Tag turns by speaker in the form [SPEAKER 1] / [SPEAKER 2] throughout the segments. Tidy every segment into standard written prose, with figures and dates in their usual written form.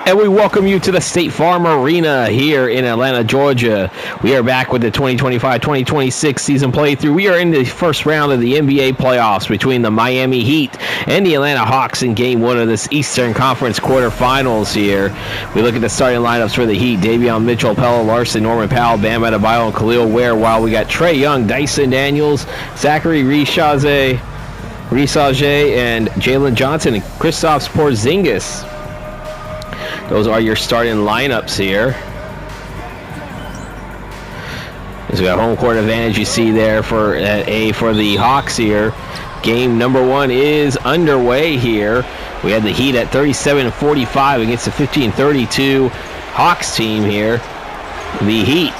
[SPEAKER 1] And we welcome you to the State Farm Arena here in Atlanta, Georgia. We are back with the 2025-2026 season playthrough. We are in the first round of the NBA playoffs between the Miami Heat and the Atlanta Hawks in Game 1 of this Eastern Conference Quarterfinals here. We look at the starting lineups for the Heat. Davion Mitchell, Pelle Larsson, Norman Powell, Bam Adebayo, and Khalil Ware, while we got Trae Young, Dyson Daniels, Zachary Rishaze, and Jalen Johnson, and Kristaps Porzingis. Those are your starting lineups here. So we got home court advantage you see there for the Hawks here. Game number 1 is underway here. We had the Heat at 37-45 against the 15-32 Hawks team here. The Heat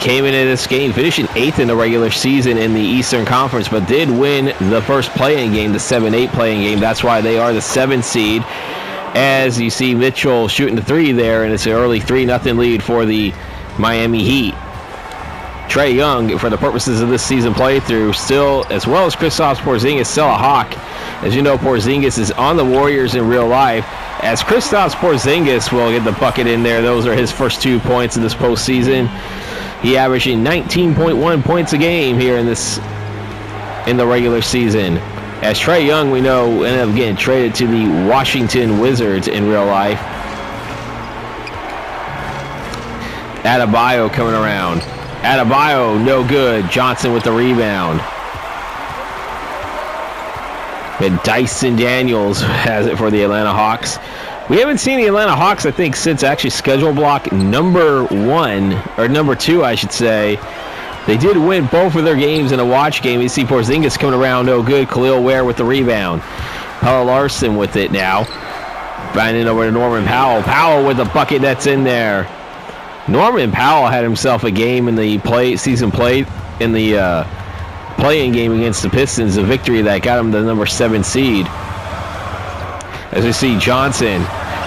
[SPEAKER 1] came into this game finishing 8th in the regular season in the Eastern Conference, but did win the first play-in game, the 7-8 play-in game. That's why they are the 7th seed. As you see Mitchell shooting the 3 there, and it's an early 3-0 lead for the Miami Heat. Trae Young, for the purposes of this season playthrough, still, as well as Kristaps Porzingis, still a Hawk. As you know, Porzingis is on the Warriors in real life, as Kristaps Porzingis will get the bucket in there. Those are his first 2 points in this postseason. He averaging 19.1 points a game here in the regular season. As Trae Young, we know, ended up getting traded to the Washington Wizards in real life. Adebayo coming around. Adebayo, no good. Johnson with the rebound. And Dyson Daniels has it for the Atlanta Hawks. We haven't seen the Atlanta Hawks, I think, since actually schedule block number 2, I should say. They did win both of their games in a watch game. You see Porzingis coming around, no good. Khalil Ware with the rebound. Pelle Larsson with it now. Finding over to Norman Powell. Powell with the bucket that's in there. Norman Powell had himself a game in the play-in game against the Pistons, a victory that got him the number 7 seed. As we see Johnson,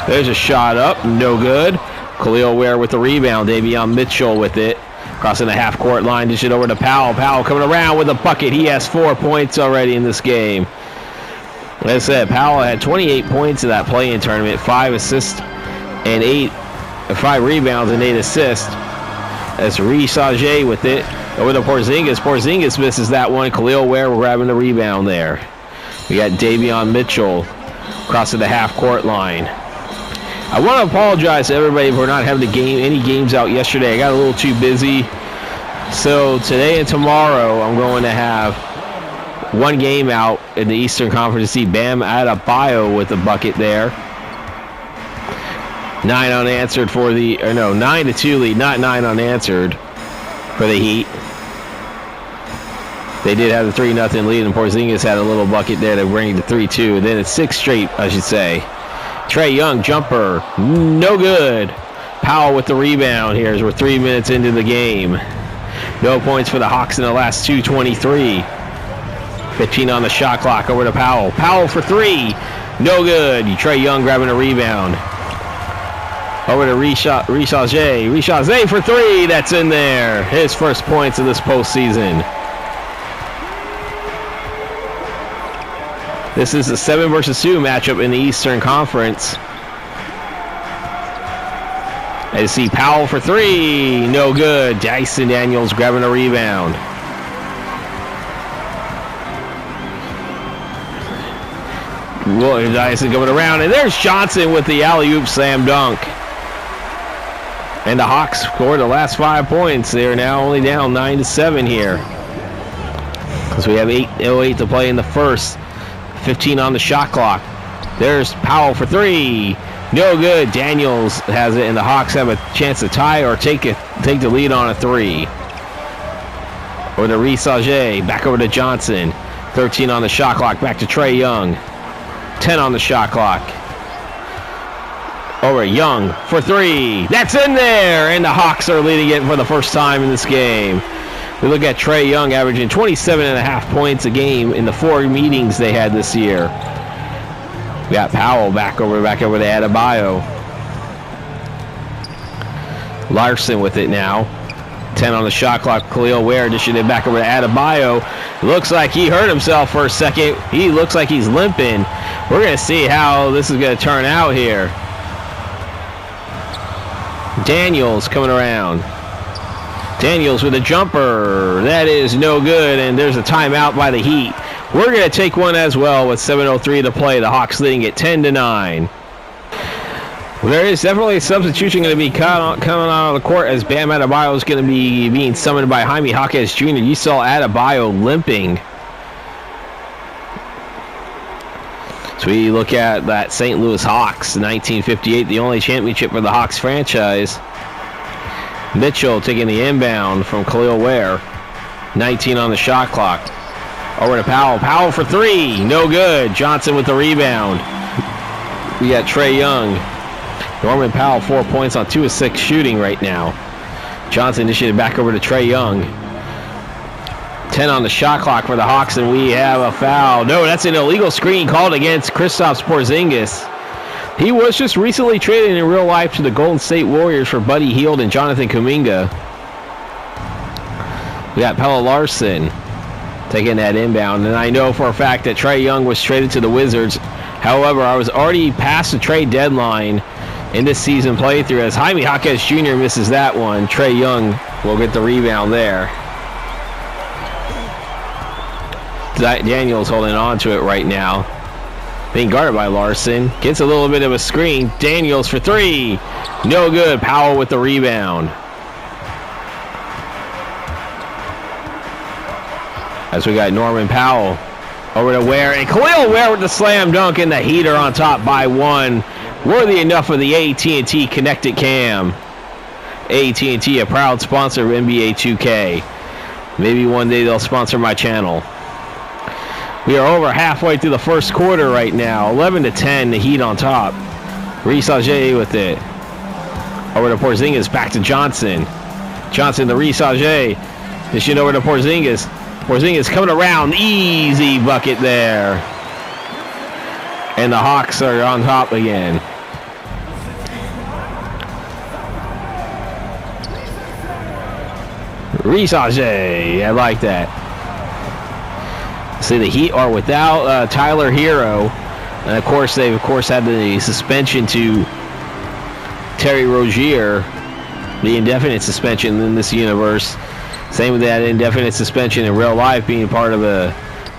[SPEAKER 1] there's a shot up, no good. Khalil Ware with the rebound. Davion Mitchell with it. Crossing the half-court line, dish it over to Powell. Powell coming around with a bucket. He has 4 points already in this game. Like I said, Powell had 28 points in that play-in tournament, 5 assists and 5 rebounds and 8 assists. That's Rishaze with it. Over to Porzingis. Porzingis misses that one. Khalil Ware grabbing the rebound there. We got Davion Mitchell crossing the half-court line. I want to apologize to everybody for not having any games out yesterday. I got a little too busy. So today and tomorrow, I'm going to have one game out in the Eastern Conference to see Bam Adebayo with the bucket there. 9 unanswered for 9-2 lead, not 9 unanswered for the Heat. They did have the 3-0 lead, and Porzingis had a little bucket there to bring it to 3-2. And then it's 6 straight, I should say. Trae Young, jumper, no good. Powell with the rebound here as we're 3 minutes into the game. No points for the Hawks in the last 2:23. 15 on the shot clock, over to Powell. Powell for 3, no good. Trae Young grabbing a rebound. Over to Rishaze. Rishaze for 3, that's in there. His first points of this postseason. This is a 7 versus 2 matchup in the Eastern Conference. I see Powell for 3, no good. Dyson Daniels grabbing a rebound. William Dyson coming around, and there's Johnson with the alley-oop slam dunk. And the Hawks scored the last 5 points. They are now only down 9-7 here. Because we have 8:08 to play in the first. 15 on the shot clock. There's Powell for 3. No good. Daniels has it, and the Hawks have a chance to tie or take the lead on a 3. Over to Rishaze. Back over to Johnson. 13 on the shot clock. Back to Trae Young. 10 on the shot clock. Over Young for 3. That's in there, and the Hawks are leading it for the first time in this game. We look at Trae Young averaging 27.5 points a game in the 4 meetings they had this year. We got Powell back over to Adebayo. Larsson with it now. 10 on the shot clock. Khalil Ware dishing it back over to Adebayo. Looks like he hurt himself for a second. He looks like he's limping. We're going to see how this is going to turn out here. Daniels coming around. Daniels with a jumper. That is no good, and there's a timeout by the Heat. We're going to take one as well with 7:03 to play. The Hawks leading it 10-9. There is definitely a substitution going to be coming out of the court as Bam Adebayo is going to be being summoned by Jaime Jaquez Jr. You saw Adebayo limping. So we look at that St. Louis Hawks, 1958, the only championship for the Hawks franchise. Mitchell taking the inbound from Khalil Ware. 19 on the shot clock. Over to Powell. Powell for three. No good. Johnson with the rebound. We got Trae Young. Norman Powell, 4 points on 2 of 6 shooting right now. Johnson initiated back over to Trae Young. 10 on the shot clock for the Hawks, and we have a foul. No, that's an illegal screen called against Kristaps Porzingis. He was just recently traded in real life to the Golden State Warriors for Buddy Hield and Jonathan Kuminga. We got Pelle Larsson taking that inbound, and I know for a fact that Trae Young was traded to the Wizards. However, I was already past the trade deadline in this season playthrough as Jaime Jaquez Jr. misses that one. Trae Young will get the rebound there. Daniels holding on to it right now. Being guarded by Larson. Gets a little bit of a screen. Daniels for three. No good. Powell with the rebound. As we got Norman Powell over to Ware. And Khalil Ware with the slam dunk, and the Heater on top by one. Worthy enough of the AT&T Connected Cam. AT&T, a proud sponsor of NBA 2K. Maybe one day they'll sponsor my channel. We are over halfway through the first quarter right now. 11-10, the Heat on top. Reece Auger with it. Over to Porzingis, back to Johnson. Johnson to Reece Auger. Dishing over to Porzingis. Porzingis coming around. Easy bucket there. And the Hawks are on top again. Reece Auger, I like that. See, the Heat are without Tyler Hero, and of course they had the suspension to Terry Rozier, the indefinite suspension in this universe. Same with that indefinite suspension in real life being part of a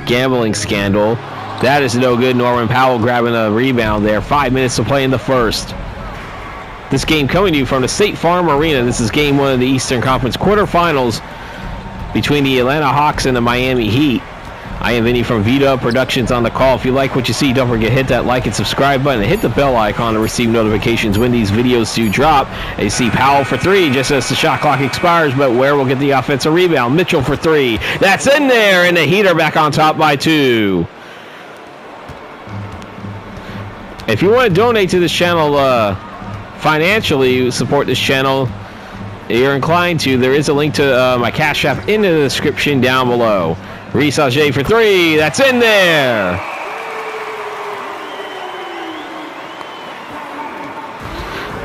[SPEAKER 1] gambling scandal. That is no good. Norman Powell grabbing a rebound there. 5 minutes to play in the first. This game coming to you from the State Farm Arena. This is game one of the Eastern Conference Quarterfinals between the Atlanta Hawks and the Miami Heat. I am Vinny from V-Dub Productions on the call. If you like what you see, don't forget to hit that like and subscribe button and hit the bell icon to receive notifications when these videos do drop. And you see Powell for three just as the shot clock expires, but Ware will get the offensive rebound. Mitchell for three. That's in there, and the Heat are back on top by two. If you want to donate to this channel financially, support this channel, you're inclined to, there is a link to my Cash App in the description down below. Reece Auger for three. That's in there.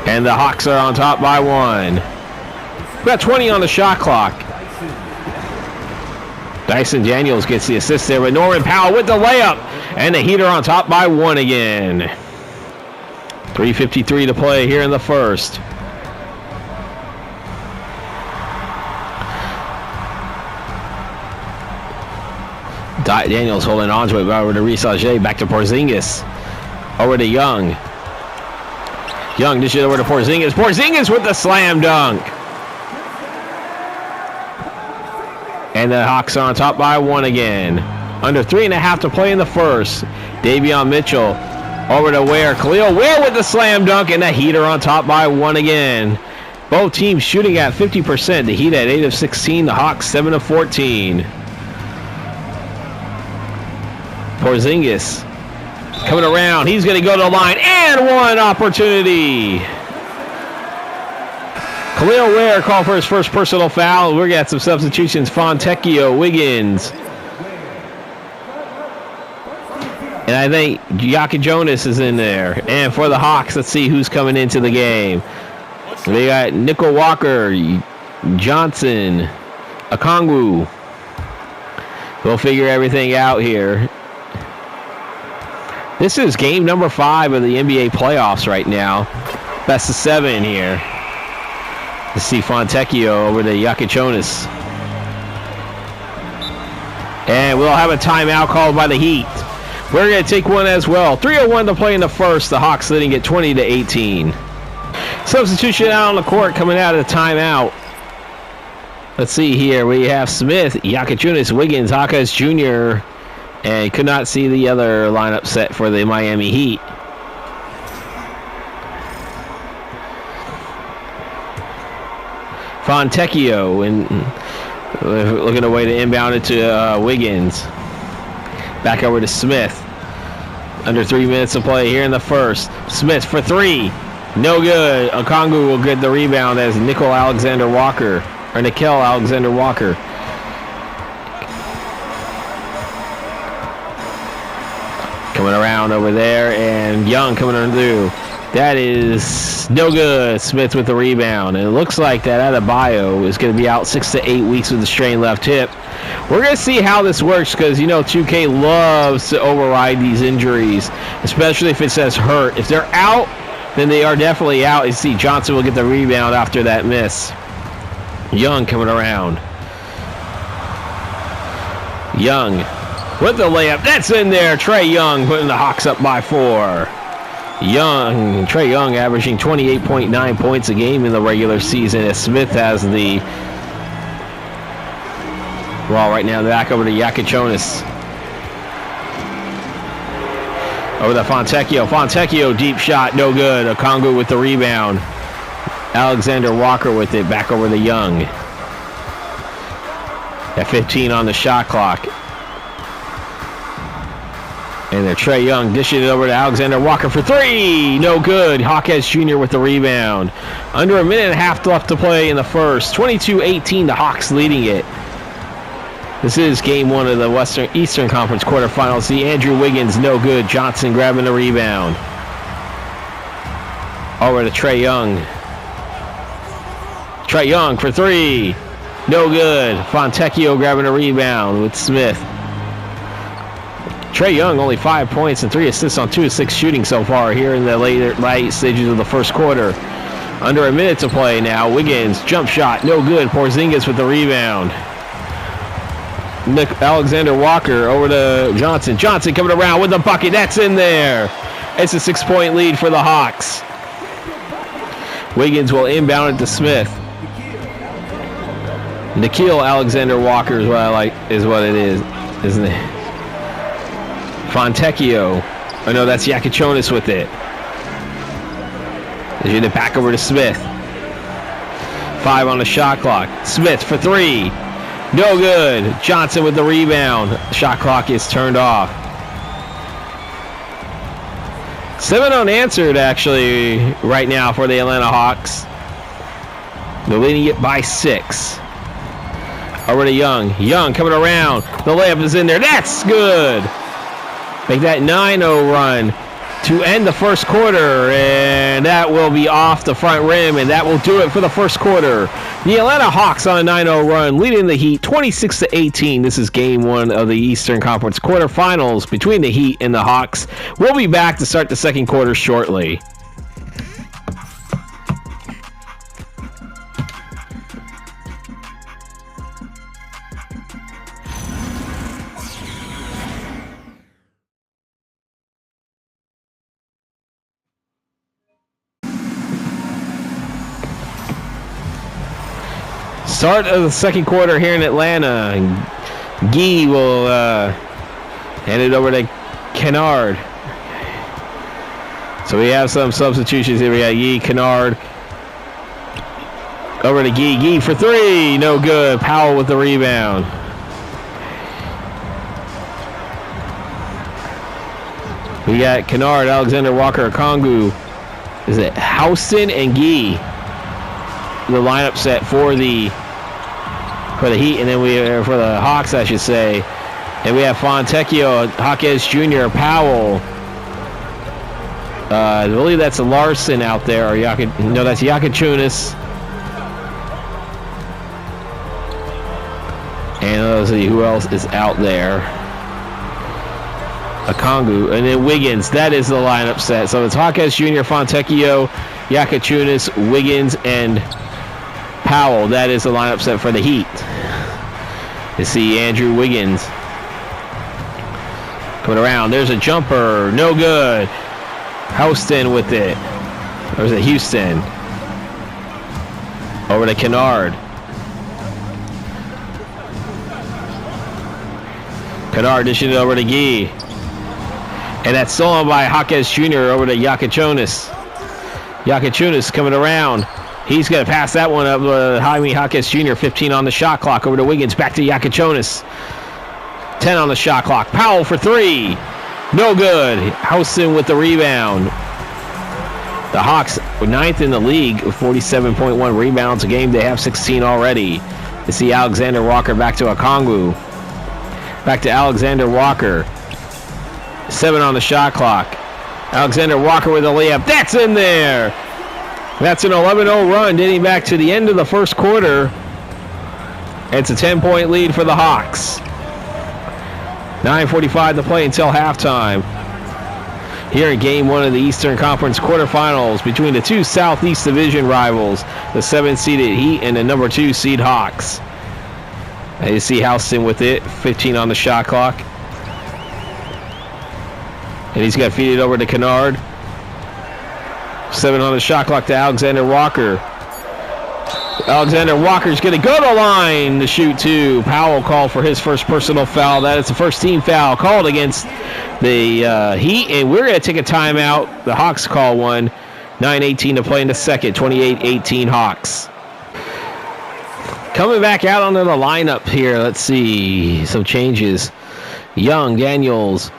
[SPEAKER 1] And the Hawks are on top by one. We've got 20 on the shot clock. Dyson Daniels gets the assist there with Norman Powell with the layup. And the Heat are on top by one again. 3:53 to play here in the first. Daniels holding on to it. Over to Reece Auger. Back to Porzingis. Over to Young. Young dishes over to Porzingis. Porzingis with the slam dunk. And the Hawks are on top by one again. Under 3.5 to play in the first. Davion Mitchell over to Ware. Khalil Ware with the slam dunk, and the Heat are on top by one again. Both teams shooting at 50%. The Heat at 8 of 16. The Hawks 7 of 14. Porzingis coming around. He's going to go to the line. And one opportunity. Khalil Ware called for his first personal foul. We got some substitutions. Fontecchio, Wiggins. And I think Yaka Jonas is in there. And for the Hawks, let's see who's coming into the game. They got Nickel Walker, Johnson, Okongwu. We'll figure everything out here. This is game number 5 of the NBA playoffs right now. Best of 7 here. To see Fontecchio over to Iacochonis. And we'll have a timeout called by the Heat. We're going to take one as well. 3:01 to play in the first. The Hawks leading it 20-18. Substitution out on the court coming out of the timeout. Let's see here. We have Smith, Iacochonis, Wiggins, Hawkes Jr., and could not see the other lineup set for the Miami Heat. Fontecchio and looking away to inbound it to Wiggins. Back over to Smith. Under 3 minutes to play here in the first. Smith for three. No good. Okongwu will get the rebound as Nickel Alexander-Walker. Coming around over there, and Young coming on through. That is no good. Smith with the rebound. And it looks like that Adebayo is going to be out 6 to 8 weeks with a strained left hip. We're going to see how this works because, 2K loves to override these injuries, especially if it says hurt. If they're out, then they are definitely out. You see Johnson will get the rebound after that miss. Young coming around. Young with the layup. That's in there. Trae Young putting the Hawks up by 4. Trae Young averaging 28.9 points a game in the regular season as Smith has the ball right now. Back over to Iacochonis. Over to Fontecchio. Fontecchio, deep shot, no good. Okongwu with the rebound. Alexander-Walker with it, back over to Young. At 15 on the shot clock. And then Trae Young dishing it over to Alexander-Walker for three. No good. Hawkes Jr. with the rebound. Under a minute and a half left to play in the first. 22-18, the Hawks leading it. This is game one of the Eastern Conference Quarterfinals. See Andrew Wiggins, no good. Johnson grabbing the rebound. Over to Trae Young. Trae Young for three. No good. Fontecchio grabbing a rebound with Smith. Trae Young only 5 points and 3 assists on 2 of 6 shooting so far here in the late stages of the first quarter. Under a minute to play now. Wiggins, jump shot, no good. Porzingis with the rebound. Alexander-Walker over to Johnson. Johnson coming around with the bucket. That's in there. It's a 6-point lead for the Hawks. Wiggins will inbound it to Smith. Nickeil Alexander-Walker is what I like, is what it is, isn't it? Fontecchio. Oh no, that's Iacochonis with it. They get it back over to Smith. 5 on the shot clock. Smith for three. No good. Johnson with the rebound. Shot clock is turned off. 7 unanswered actually right now for the Atlanta Hawks. They're leading it by 6. Over to Young. Young coming around. The layup is in there. That's good. Make that 9-0 run to end the first quarter, and that will be off the front rim, and that will do it for the first quarter. The Atlanta Hawks on a 9-0 run, leading the Heat 26-18. This is game one of the Eastern Conference Quarterfinals between the Heat and the Hawks. We'll be back to start the second quarter shortly. Start of the second quarter here in Atlanta. Guy will hand it over to Kennard. So we have some substitutions here. We got Guy, Kennard. Over to Guy. Guy for three. No good. Powell with the rebound. We got Kennard, Alexander-Walker, Okongwu. Is it Houston and Guy? The lineup set for the Heat, and then for the Hawks, I should say. And we have Fontecchio, Hawkes Jr., Powell. I believe that's a Larson out there, or no, that's Iacochonis. And let's see who else is out there. Okongwu, and then Wiggins. That is the lineup set. So it's Hawkes Jr., Fontecchio, Iacochonis, Wiggins, and Powell. That is the lineup set for the Heat. You see Andrew Wiggins coming around. There's a jumper. No good. Houston with it. Or is it Houston? Over to Kennard. Kennard dishing it over to Gee. And that's stolen by Jaquez Jr. over to Yakachionis. Yakachionis coming around. He's going to pass that one up to Jaime Jaquez Jr. 15 on the shot clock. Over to Wiggins. Back to Yakachionis. 10 on the shot clock. Powell for three. No good. Houston with the rebound. The Hawks were 9th in the league with 47.1 rebounds a game. They have 16 already. You see Alexander Walker back to Okongwu. Back to Alexander Walker. 7 on the shot clock. Alexander Walker with a layup. That's in there. That's an 11-0 run dating back to the end of the first quarter. It's a 10-point lead for the Hawks. 9:45 to play until halftime. Here in Game 1 of the Eastern Conference Quarterfinals between the two Southeast Division rivals, the 7th-seeded Heat and the number 2 seed Hawks. And you see Houston with it, 15 on the shot clock. And he's got to feed it over to Kennard. 7 on the shot clock to Alexander Walker. Alexander Walker's going to go to the line to shoot two. Powell called for his first personal foul. That is the first team foul called against the Heat. And we're going to take a timeout. The Hawks call one. 9:18 to play in the second. 28-18 Hawks. Coming back out onto the lineup here. Let's see. Some changes. Young, Daniels,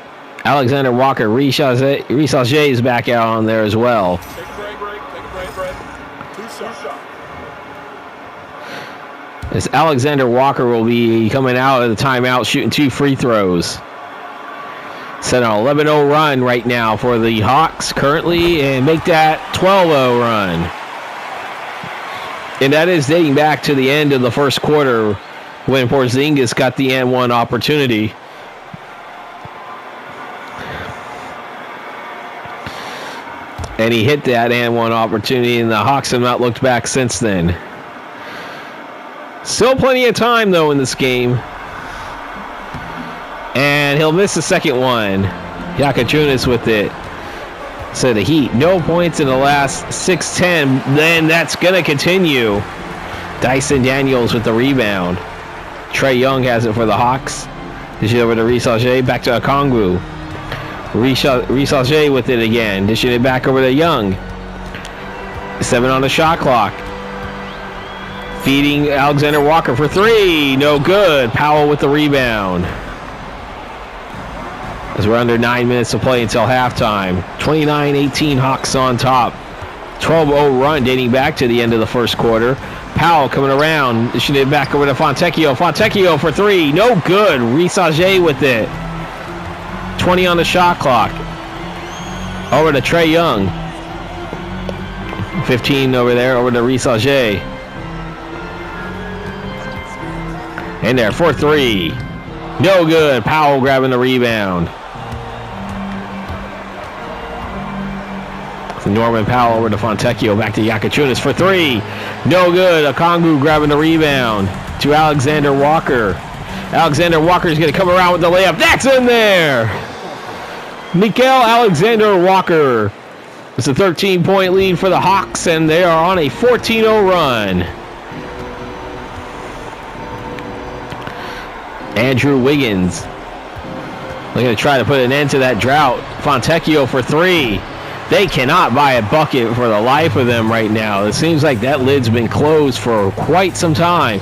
[SPEAKER 1] Alexander Walker, Reese Auger is back out on there as well.
[SPEAKER 2] Take a break. 2 shots.
[SPEAKER 1] As Alexander Walker will be coming out of the timeout shooting 2 free throws. Set an 11-0 run right now for the Hawks currently and make that 12-0 run. And that is dating back to the end of the first quarter when Porzingis got the and-one opportunity. And he hit that and-one opportunity, and the Hawks have not looked back since then. Still plenty of time, though, in this game. And he'll miss the second one. Yakachionis with it. So the Heat, no points in the last 6-10. Then that's going to continue. Dyson Daniels with the rebound. Trae Young has it for the Hawks. Dish it over to Reese Auger. Back to Okongwu. Reese Auger with it again. Dishing it back over to Young. 7 on the shot clock. Feeding Alexander Walker for 3. No good. Powell with the rebound. As we're under 9 minutes to play until halftime. 29-18 Hawks on top. 12-0 run dating back to the end of the first quarter. Powell coming around. Dishing it back over to Fontecchio. Fontecchio for 3. No good. Reese Auger with it. 20 on the shot clock. Over to Trae Young. 15 over there. Over to Reese Auger. In there for 3. No good. Powell grabbing the rebound. Norman Powell over to Fontecchio. Back to Yakachionis for 3. No good. Okongwu grabbing the rebound to Alexander Walker. Alexander Walker is going to come around with the layup. That's in there. Mikael Alexander Walker. It's a 13-point lead for the Hawks, and they are on a 14-0 run. Andrew Wiggins looking to try to put an end to that drought. Fontecchio for 3. They cannot buy a bucket for the life of them right now. It seems like that lid's been closed for quite some time.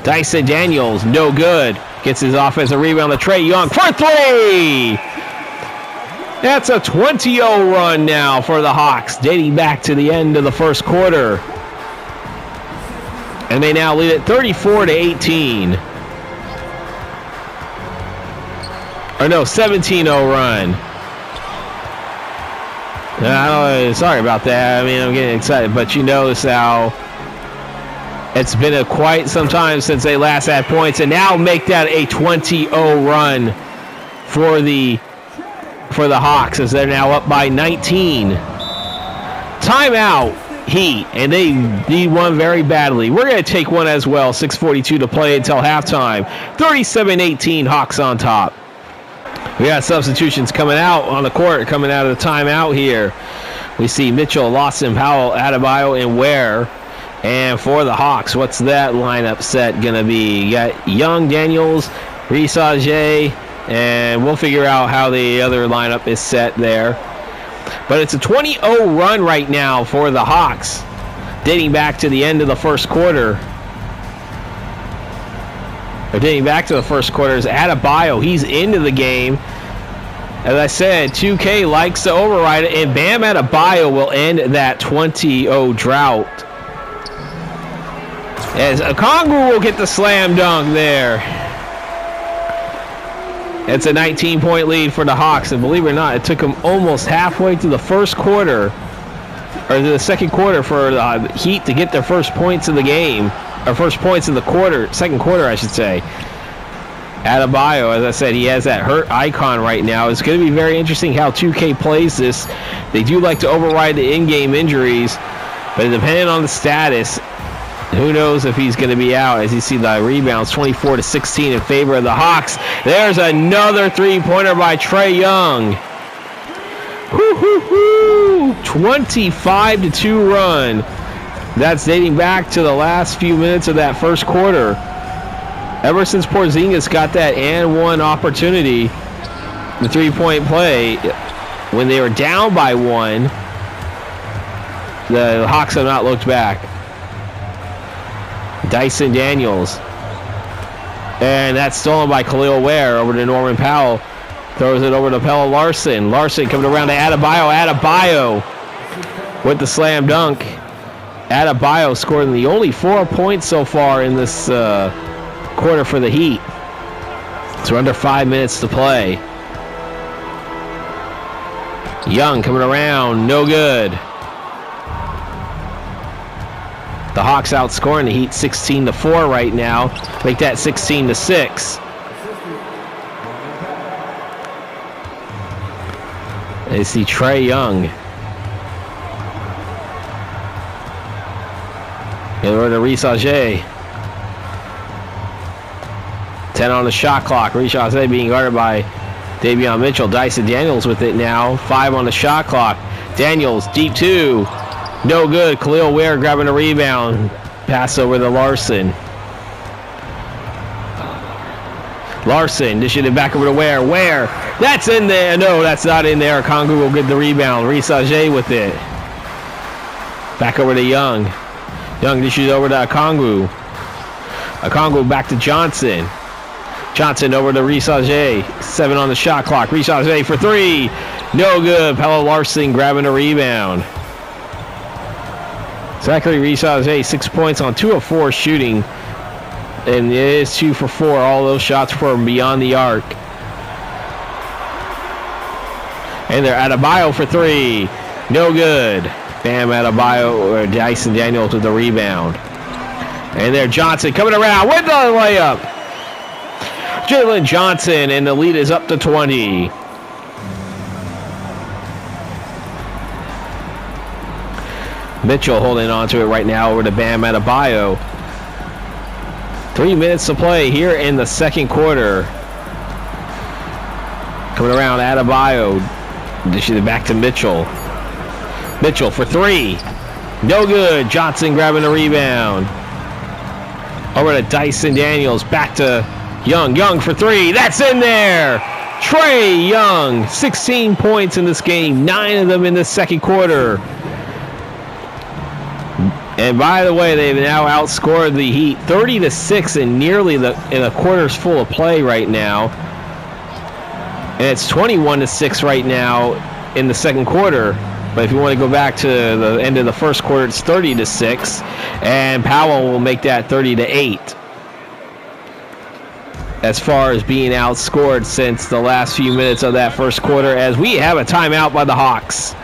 [SPEAKER 1] Dyson Daniels, no good. Gets his offensive rebound to Trae Young for 3. That's a 20-0 run now for the Hawks, dating back to the end of the first quarter. And they now lead it 34-18. Or no, 17-0 run. Sorry about that. I mean, I'm getting excited, but you notice how it's been quite some time since they last had points, and now make that a 20-0 run for the Hawks as they're now up by 19. Timeout Heat, and they need one very badly. We're going to take one as well. 6:42 to play until halftime. 37-18, Hawks on top. We got substitutions coming out on the court, coming out of the timeout here. We see Mitchell, Lawson, Powell, Adebayo, and Ware. And for the Hawks, what's that lineup set going to be? You got Young, Daniels, Risage, and we'll figure out how the other lineup is set there. But it's a 20-0 run right now for the Hawks, dating back to the end of the first quarter. Or dating back to the first quarter is Adebayo. He's into the game. As I said, 2K likes to override it, and Bam Adebayo will end that 20-0 drought. As Okongwu will get the slam dunk there. It's a 19-point lead for the Hawks, and believe it or not, it took them almost halfway through the first quarter, or the second quarter, for the Heat to get their first points of the game, or first points of the quarter, second quarter, I should say. Adebayo, as I said, he has that hurt icon right now. It's going to be very interesting how 2K plays this. They do like to override the in-game injuries, but depending on the status, who knows if he's going to be out. As you see the rebounds, 24-16 in favor of the Hawks. There's another three-pointer by Trae Young. 25-2 run. That's dating back to the last few minutes of that first quarter. Ever since Porzingis got that and one opportunity, the three-point play, when they were down by one, the Hawks have not looked back. Dyson Daniels. And that's stolen by Khalil Ware over to Norman Powell. Throws it over to Pelle Larsson. Larsson coming around to Adebayo. Adebayo with the slam dunk. Adebayo scoring the only 4 points so far in this quarter for the Heat. So under 5 minutes to play. Young coming around. No good. The Hawks outscoring the Heat 16-4 right now. Make that 16-6. They see Trae Young. And over to Risage. 10 on the shot clock. Risage being guarded by Davion Mitchell. Dyson Daniels with it now. 5 on the shot clock. Daniels, deep two. No good. Khalil Ware grabbing a rebound. Pass over to Larsson. Larsson dishing it back over to Ware. Ware. That's in there. No, that's not in there. Okongwu will get the rebound. Risage with it. Back over to Young. Young dishes over to Okongwu. Okongwu back to Johnson. Johnson over to Risage. 7 on the shot clock. Risage for 3. No good. Pelle Larsson grabbing a rebound. Zachary Risage, 6 points on 2 of 4 shooting. And it is 2 for 4. All those shots from beyond the arc. And they're Adebayo for 3. No good. Bam Adebayo or Dyson Daniels with the rebound. And there Johnson coming around with the layup. Jalen Johnson, and the lead is up to 20. Mitchell holding on to it right now over to Bam Adebayo. 3 minutes to play here in the second quarter. Coming around Adebayo. Dishing it back to Mitchell. Mitchell for 3. No good. Johnson grabbing the rebound. Over to Dyson Daniels. Back to Young. Young for 3. That's in there. Trae Young. 16 points in this game. 9 of them in the second quarter. And by the way, they've now outscored the Heat 30-6 in nearly in a quarter's full of play right now. And it's 21-6 right now in the second quarter. But if you want to go back to the end of the first quarter, it's 30-6. And Powell will make that 30-8. As far as being outscored since the last few minutes of that first quarter, as we have a timeout by the Hawks.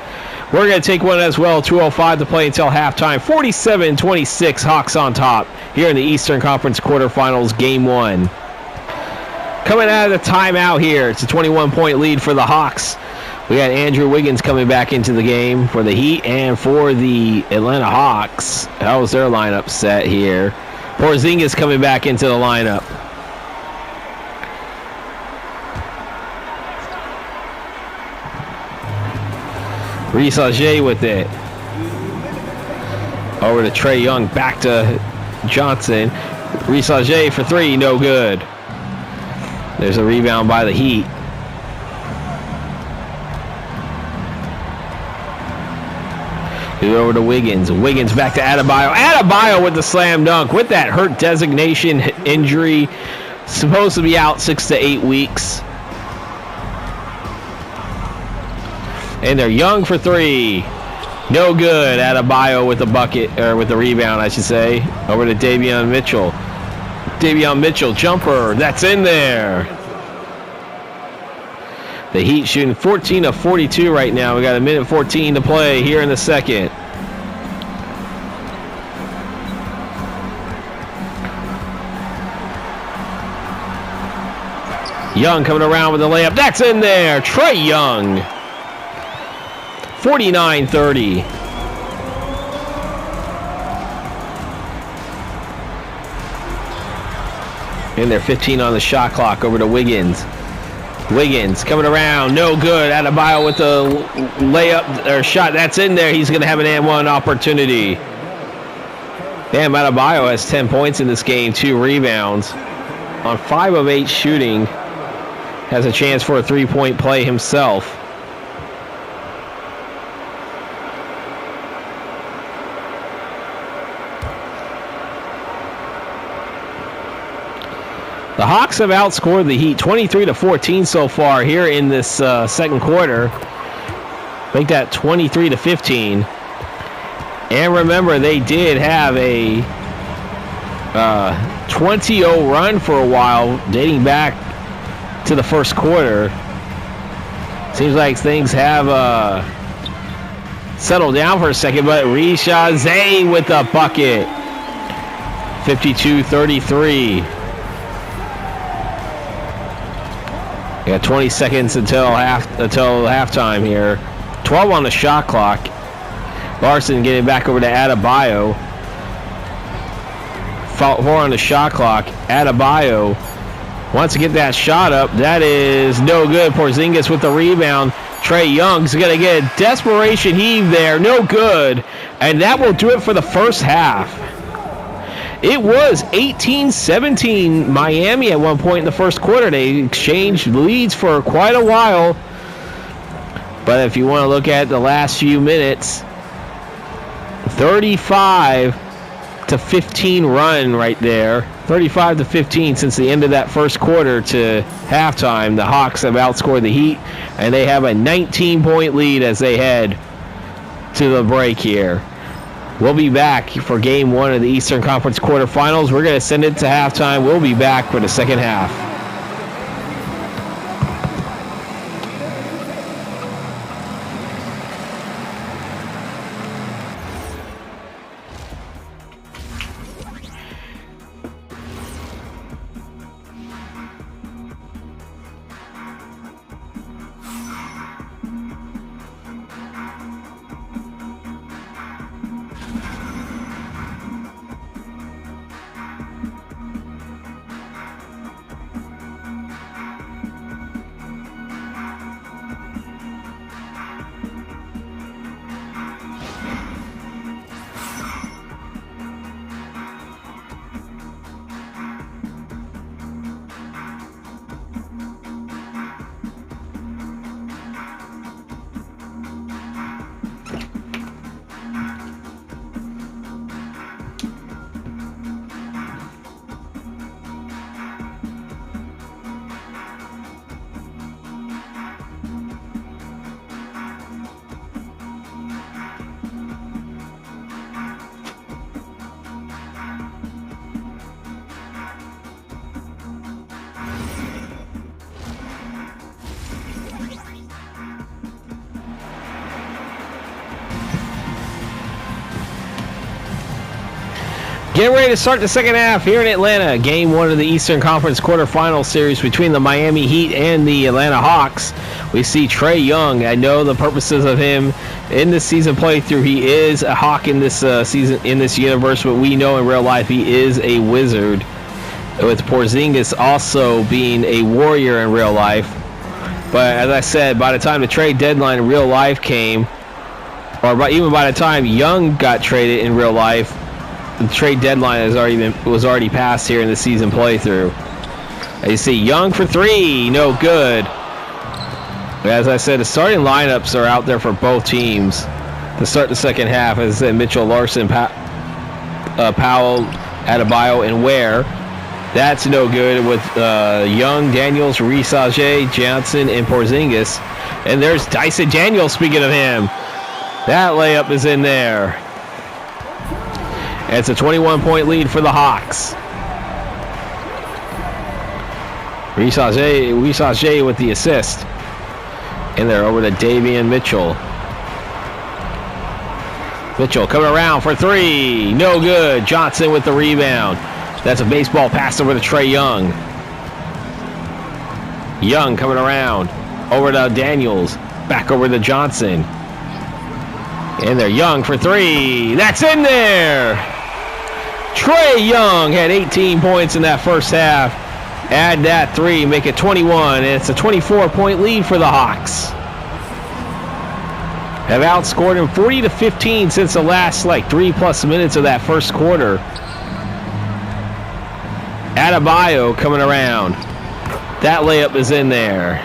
[SPEAKER 1] We're going to take one as well. 2:05 to play until halftime. 47-26, Hawks on top here in the Eastern Conference Quarterfinals, Game 1. Coming out of the timeout here, it's a 21-point lead for the Hawks. We got Andrew Wiggins coming back into the game for the Heat and for the Atlanta Hawks. How was their lineup set here? Porzingis coming back into the lineup. Reese Auger with it. Over to Trae Young, back to Johnson. Reese Auger for three, no good. There's a rebound by the Heat. Give it over to Wiggins. Wiggins back to Adebayo. Adebayo with the slam dunk with that hurt designation injury. Supposed to be out 6 to 8 weeks. And they're Young for three. No good. Adebayo with the bucket, or with the rebound, I should say. Over to Davion Mitchell. Davion Mitchell, jumper. That's in there. The Heat shooting 14 of 42 right now. We got a minute 14 to play here in the second. Young coming around with the layup. That's in there. Trae Young. 49-30. And they're 15 on the shot clock. Over to Wiggins. Wiggins coming around, no good. Adebayo with the layup or shot. That's in there. He's going to have an and one opportunity. Damn, Adebayo has 10 points in this game, 2 rebounds. On 5 of 8 shooting, has a chance for a three-point play himself. The Hawks have outscored the Heat 23-14 so far here in this second quarter. Make that 23-15. And remember, they did have a 20-0 run for a while, dating back to the first quarter. Seems like things have settled down for a second, but Risha Zay with the bucket. 52-33. We got 20 seconds until halftime here. 12 on the shot clock. Larson getting back over to Adebayo. 4 on the shot clock. Adebayo wants to get that shot up. That is no good. Porzingis with the rebound. Trae Young's going to get a desperation heave there. No good. And that will do it for the first half. It was 18-17 Miami at one point in the first quarter. They exchanged leads for quite a while. But if you want to look at the last few minutes, 35-15 run right there. 35-15 since the end of that first quarter to halftime. The Hawks have outscored the Heat, and they have a 19-point lead as they head to the break here. We'll be back for Game 1 of the Eastern Conference Quarterfinals. We're going to send it to halftime. We'll be back for the second half. Getting ready to start the second half here in Atlanta. Game 1 of the Eastern Conference Quarterfinals Series between the Miami Heat and the Atlanta Hawks. We see Trae Young. I know the purposes of him in this season playthrough. He is a Hawk in this season, in this universe, but we know in real life he is a Wizard. With Porzingis also being a Warrior in real life. But as I said, by the time the trade deadline in real life came, or even by the time Young got traded in real life, the trade deadline was already passed here in the season playthrough. As you see, Young for 3, no good. As I said, the starting lineups are out there for both teams to start the second half. As I said, Mitchell, Larson, Powell, Adebayo, and Ware. That's no good with Young, Daniels, Reese-Ajay, Johnson, and Porzingis. And there's Dyson Daniels, speaking of him. That layup is in there. And it's a 21-point lead for the Hawks. Reese-Ajay with the assist. In there over to Davion Mitchell. Mitchell coming around for 3. No good. Johnson with the rebound. That's a baseball pass over to Trae Young. Young coming around. Over to Daniels. Back over to Johnson. In there, Young for 3. That's in there. Trae Young had 18 points in that first half. Add that 3, make it 21, and it's a 24-point lead for the Hawks. Have outscored him 40-15 since the last 3+ minutes of that first quarter. Adebayo coming around. That layup is in there.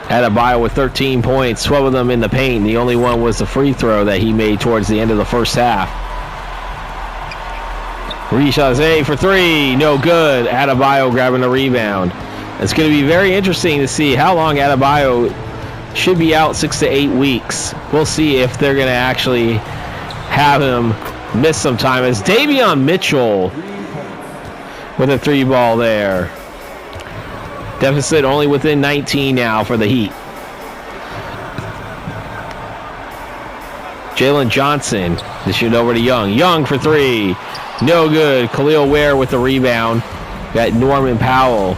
[SPEAKER 1] Adebayo with 13 points, 12 of them in the paint. The only one was the free throw that he made towards the end of the first half. Reese-Ajay for 3, no good. Adebayo grabbing the rebound. It's going to be very interesting to see how long Adebayo should be out, 6 to 8 weeks. We'll see if they're going to actually have him miss some time. As Davion Mitchell with a 3 ball there. Deficit only within 19 now for the Heat. Jalen Johnson, they shoot over to Young. Young for 3. No good. Khalil Ware with the rebound. Got Norman Powell.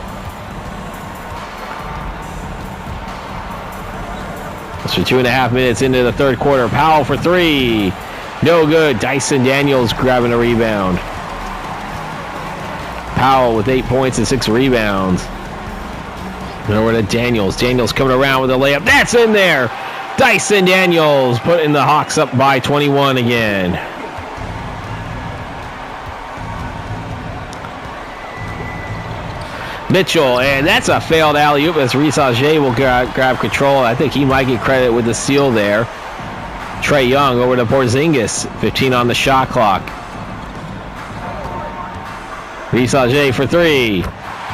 [SPEAKER 1] That's for 2.5 minutes into the third quarter. Powell for 3. No good. Dyson Daniels grabbing a rebound. Powell with 8 points and 6 rebounds. And over to Daniels. Daniels coming around with a layup. That's in there. Dyson Daniels putting the Hawks up by 21 again. Mitchell, and that's a failed alley-oop as Reese-Ajay will grab control. I think he might get credit with the steal there. Trae Young over to Porzingis, 15 on the shot clock. Reese-Ajay for 3.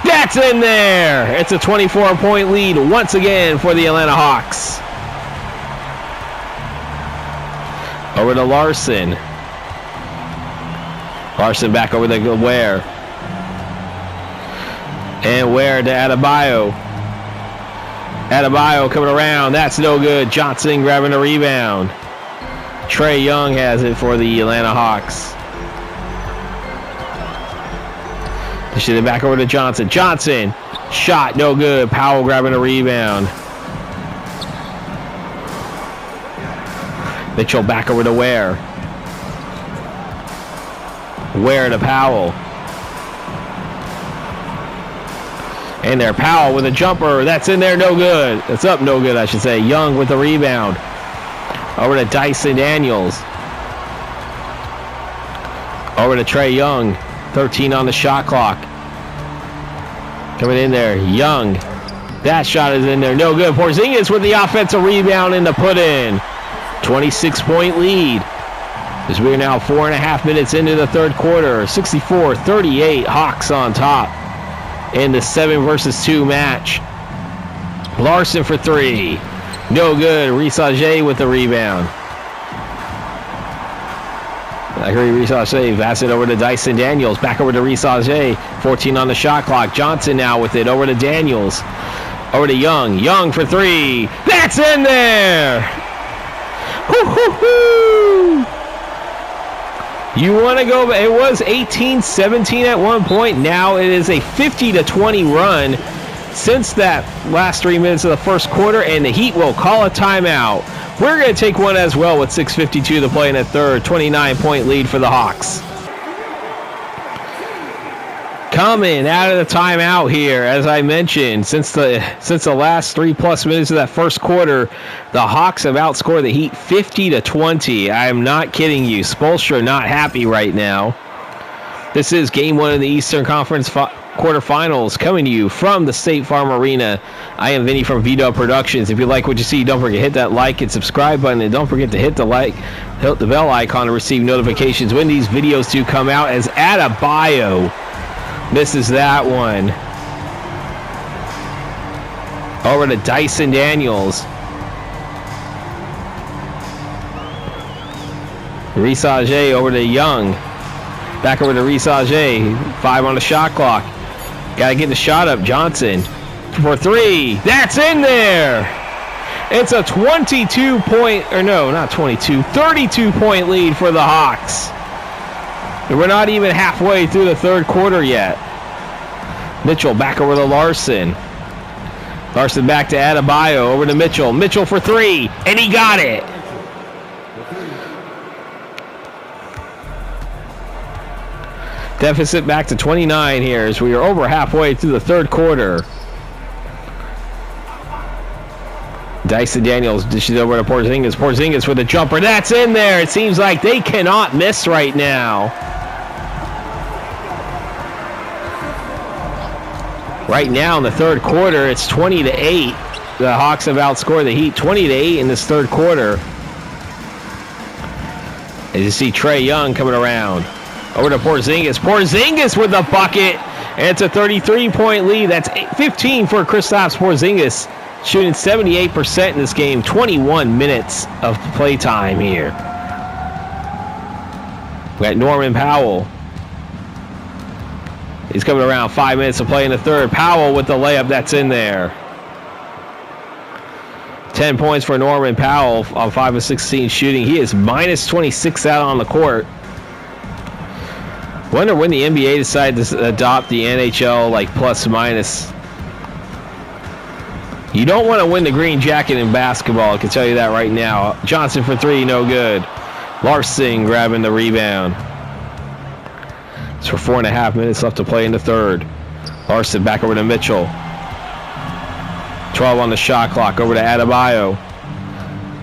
[SPEAKER 1] That's in there! It's a 24-point lead once again for the Atlanta Hawks. Over to Larson. Larson back over to Ware. And Ware to Adebayo. Adebayo coming around. That's no good. Johnson grabbing a rebound. Trae Young has it for the Atlanta Hawks. They shoot it back over to Johnson. Johnson. Shot. No good. Powell grabbing a rebound. Mitchell back over to Ware. Ware to Powell. And there, Powell with a jumper. That's in there, no good. That's up, no good, I should say. Young with the rebound. Over to Dyson Daniels. Over to Trae Young. 13 on the shot clock. Coming in there, Young. That shot is in there, no good. Porzingis with the offensive rebound and the put-in. 26-point lead. As we're now 4.5 minutes into the third quarter. 64-38, Hawks on top in the 7 versus 2 match. Larson for 3. No good. Reese-Ajay with the rebound. I heard Reese-Ajay pass it over to Dyson Daniels. Back over to Reese-Ajay. 14 on the shot clock. Johnson now with it. Over to Daniels. Over to Young. Young for 3. That's in there! Woo-hoo-hoo! You want to go, it was 18-17 at one point. Now it is a 50-20 run since that last 3 minutes of the first quarter, and the Heat will call a timeout. We're going to take one as well with 6:52 to play in the third. 29-point lead for the Hawks. Coming out of the timeout here, as I mentioned, since the last 3+ minutes of that first quarter, the Hawks have outscored the Heat 50-20. I am not kidding you. Spoelstra not happy right now. This is Game 1 of the Eastern Conference Quarterfinals, coming to you from the State Farm Arena. I am Vinny from VDub Productions. If you like what you see, don't forget to hit that like and subscribe button, and don't forget to hit the bell icon to receive notifications when these videos do come out, as Adebayo misses that one. Over to Dyson Daniels. Risage over to Young. Back over to Risage. 5 on the shot clock. Got to get the shot up. Johnson for 3. That's in there. It's a 32-point lead for the Hawks. We're not even halfway through the third quarter yet. Mitchell back over to Larson. Larson back to Adebayo. Over to Mitchell. Mitchell for 3. And he got it. Deficit back to 29 here as we are over halfway through the third quarter. Dyson Daniels dishes over to Porzingis. Porzingis with a jumper. That's in there. It seems like they cannot miss right now. Right now in the third quarter, it's 20-8. The Hawks have outscored the Heat 20-8 in this third quarter. As you see Trae Young coming around. Over to Porzingis. Porzingis with the bucket. And it's a 33-point lead. That's 15 for Kristaps Porzingis. Shooting 78% in this game. 21 minutes of playtime here. We got Norman Powell. He's coming around. 5 minutes to play in the third. Powell with the layup. That's in there. 10 points for Norman Powell on 5 of 16 shooting. He is minus 26 out on the court. Wonder when the NBA decided to adopt the NHL like plus minus. You don't want to win the green jacket in basketball, I can tell you that right now. Johnson for 3, no good. Larson grabbing the rebound. It's for 4.5 minutes left to play in the third. Larson back over to Mitchell. 12 on the shot clock, over to Adebayo.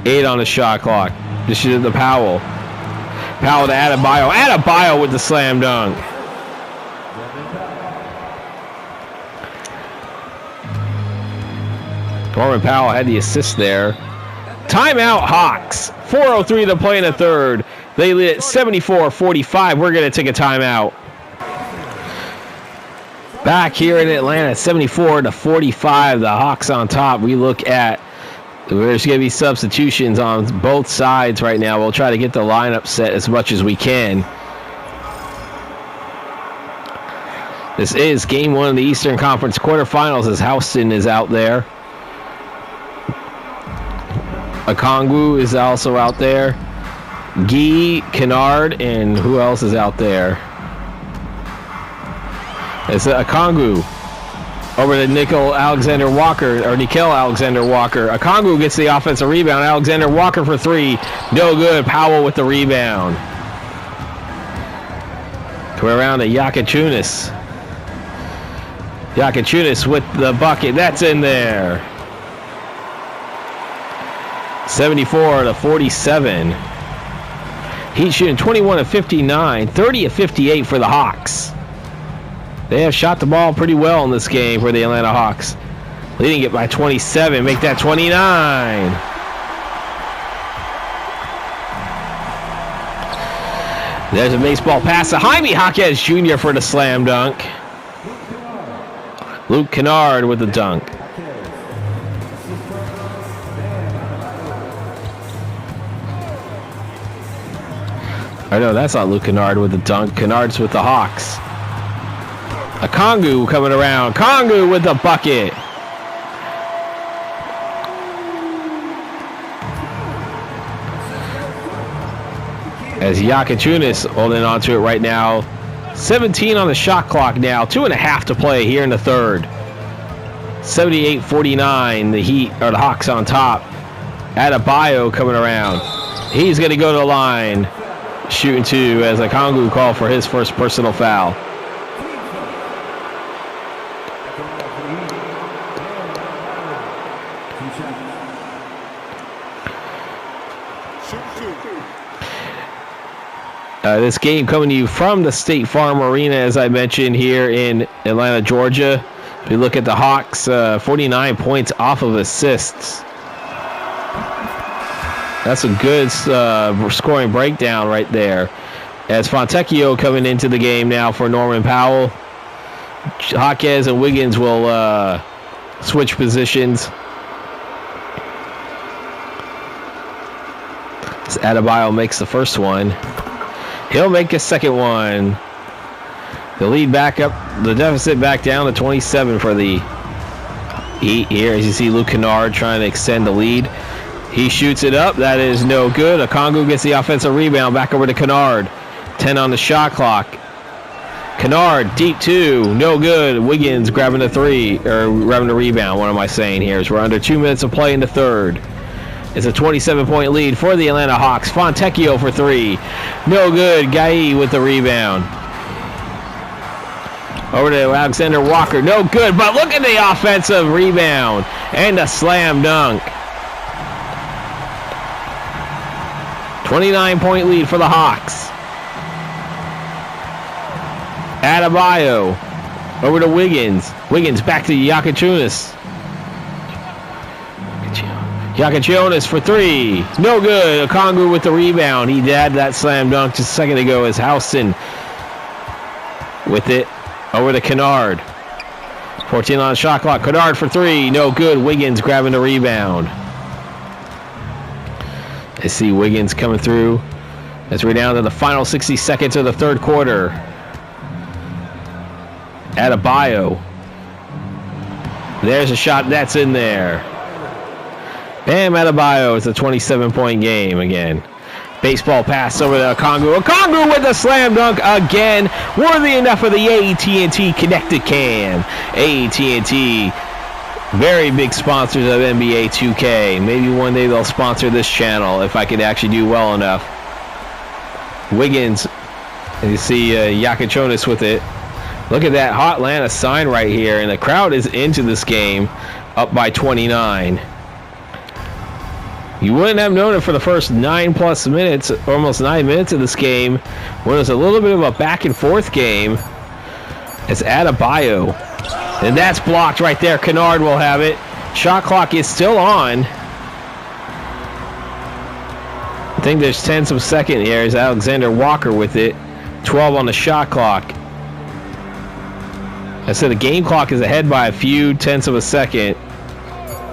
[SPEAKER 1] 8 on the shot clock. This is the Powell. Powell to Adebayo. Adebayo with the slam dunk. Norman Powell had the assist there. Timeout Hawks. 4:03 to play in the third. They lead at 74-45. We're going to take a timeout. Back here in Atlanta, 74-45. The Hawks on top. We look at, there's going to be substitutions on both sides right now. We'll try to get the lineup set as much as we can. This is Game 1 of the Eastern Conference Quarterfinals as Houston is out there. Okongwu is also out there. Guy, Kennard, and who else is out there? It's Okongwu. Over to Nickel Alexander-Walker. Okongwu gets the offensive rebound. Alexander-Walker for 3. No good. Powell with the rebound. We're around to Yakachunas. Yakachunas with the bucket. That's in there. 74-47. Heat shooting 21 of 59. 30 of 58 for the Hawks. They have shot the ball pretty well in this game for the Atlanta Hawks. Leading it by 27. Make that 29. There's a baseball pass to Jaime Jaquez Jr. for the slam dunk. Luke Kennard with the dunk. Oh no, that's not Luke Kennard with the dunk. Kennard's with the Hawks. Okongwu coming around. Okongwu with the bucket. As Yakitunis holding on to it right now. 17 on the shot clock now. 2.5 to play here in the third. 78-49. The Heat or the Hawks on top. Adebayo coming around. He's going to go to the line. Shooting two as Okongwu called for his first personal foul. This game coming to you from the State Farm Arena, as I mentioned, here in Atlanta, Georgia. If we look at the Hawks, 49 points off of assists. That's a good scoring breakdown right there. As Fontecchio coming into the game now for Norman Powell. Jaquez and Wiggins will switch positions. As Adebayo makes the first one. He'll make a second one. The lead back up, the deficit back down to 27 for the Heat here. As you see Luke Kennard trying to extend the lead. He shoots it up. That is no good. Okongwu gets the offensive rebound. Back over to Kennard. 10 on the shot clock. Kennard, deep two. No good. Wiggins grabbing the three, or grabbing the rebound. What am I saying here? As we're under 2 minutes of play in the third. It's a 27-point lead for the Atlanta Hawks. Fontecchio for three. No good. Guy with the rebound. Over to Alexander Walker. No good, but look at the offensive rebound. And a slam dunk. 29-point lead for the Hawks. Adebayo. Over to Wiggins. Wiggins back to Yakitunis. Yakitunis for three. No good. Okongwu with the rebound. He had that slam dunk just a second ago as Houston with it. Over to Kennard. 14 on the shot clock. Kennard for three. No good. Wiggins grabbing the rebound. I see Wiggins coming through as we're down to the final 60 seconds of the third quarter. Adebayo. There's a shot that's in there. Bam Adebayo. It's a 27-point game again. Baseball pass over to Okongwu. Okongwu with a slam dunk again. Worthy enough of the AT&T Connected Cam. AT&T, very big sponsors of NBA 2K. Maybe one day they'll sponsor this channel if I could actually do well enough. Wiggins, and you see Yakitunis with it. Look at that Hotlanta sign right here, and the crowd is into this game, up by 29. You wouldn't have known it for the first 9+ minutes, almost 9 minutes of this game, when it was a little bit of a back and forth game. It's Adebayo. And that's blocked right there. Kennard will have it. Shot clock is still on. I think there's tenths of a second here. Is Alexander Walker with it. 12 on the shot clock. I said the game clock is ahead by a few tenths of a second.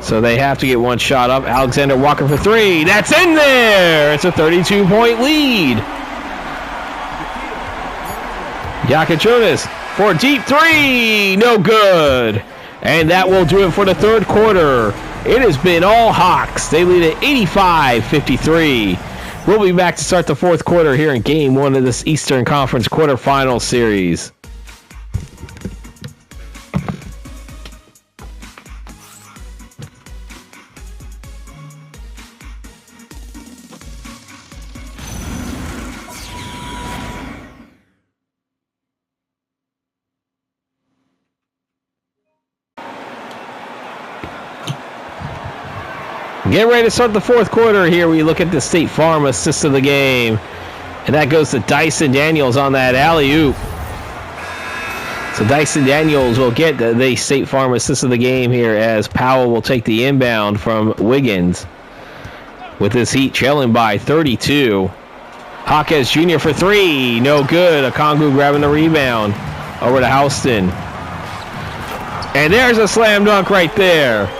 [SPEAKER 1] So they have to get one shot up. Alexander Walker for three. That's in there. It's a 32-point lead. Yakitunis for a deep three. No good. And that will do it for the third quarter. It has been all Hawks. They lead at 85-53. We'll be back to start the fourth quarter here in Game 1 of this Eastern Conference Quarterfinals Series. Get ready to start the fourth quarter here. We look at the State Farm assist of the game. And that goes to Dyson Daniels on that alley-oop. So Dyson Daniels will get the State Farm assist of the game here as Powell will take the inbound from Wiggins. With this Heat trailing by 32. Jaquez Jr. for three. No good. Okongwu grabbing the rebound. Over to Houston. And there's a slam dunk right there.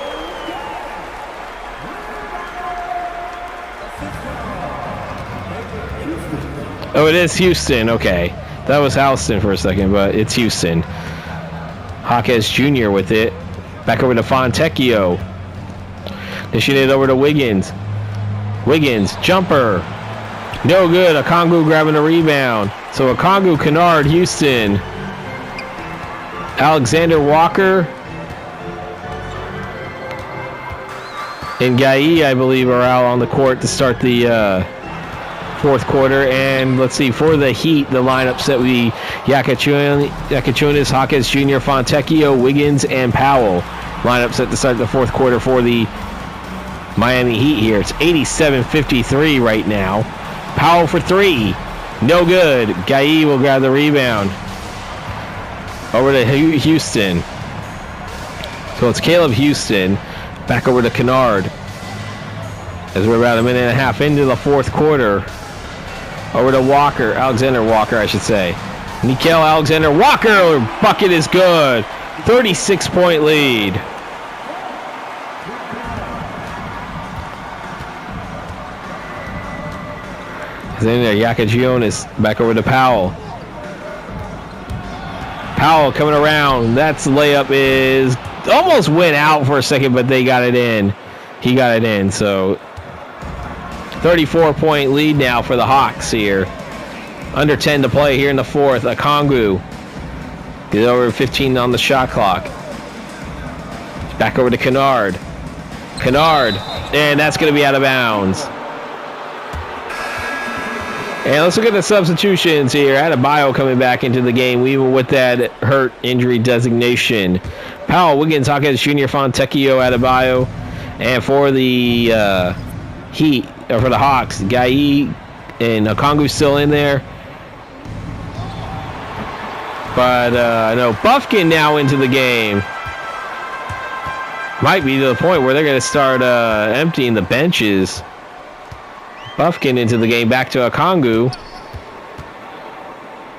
[SPEAKER 1] Oh, it is Houston. Okay. That was Houston for a second, but it's Houston. Jaquez Jr. with it. Back over to Fontecchio. Dishing it over to Wiggins. Wiggins, jumper. No good. Okongwu grabbing the rebound. So Okongwu, Kennard, Houston. Alexander Walker and Guy, I believe, are out on the court to start the fourth quarter. And let's see, for the Heat, the lineup set would be Yakachunas, Hawkins Jr., Fontecchio, Wiggins, and Powell. Lineup set to start the fourth quarter for the Miami Heat here. It's 87-53 right now. Powell for three. No good. Guy will grab the rebound. Over to Houston. So it's Caleb Houston. Back over to Kennard. As we're about a minute and a half into the fourth quarter. Over to Walker. Alexander Walker, I should say. Nickeil Alexander Walker. Bucket is good. 36-point lead. Then there, Yakachunas. Back over to Powell. Powell coming around. That's layup is almost went out for a second, but they got it in. He got it in. So 34-point lead now for the Hawks here. Under 10 to play here in the fourth. Okongwu is over 15 on the shot clock. Back over to Kennard. Kennard, and that's going to be out of bounds. And let's look at the substitutions here. Adebayo coming back into the game, even with that hurt injury designation. Powell, Wiggins, Hawkins Jr., Fontecchio, Adebayo. And for the Heat, or for the Hawks, Guy and Okongwu still in there. But no, Bufkin now into the game. Might be to the point where they're going to start emptying the benches. Bufkin into the game, back to Okongwu.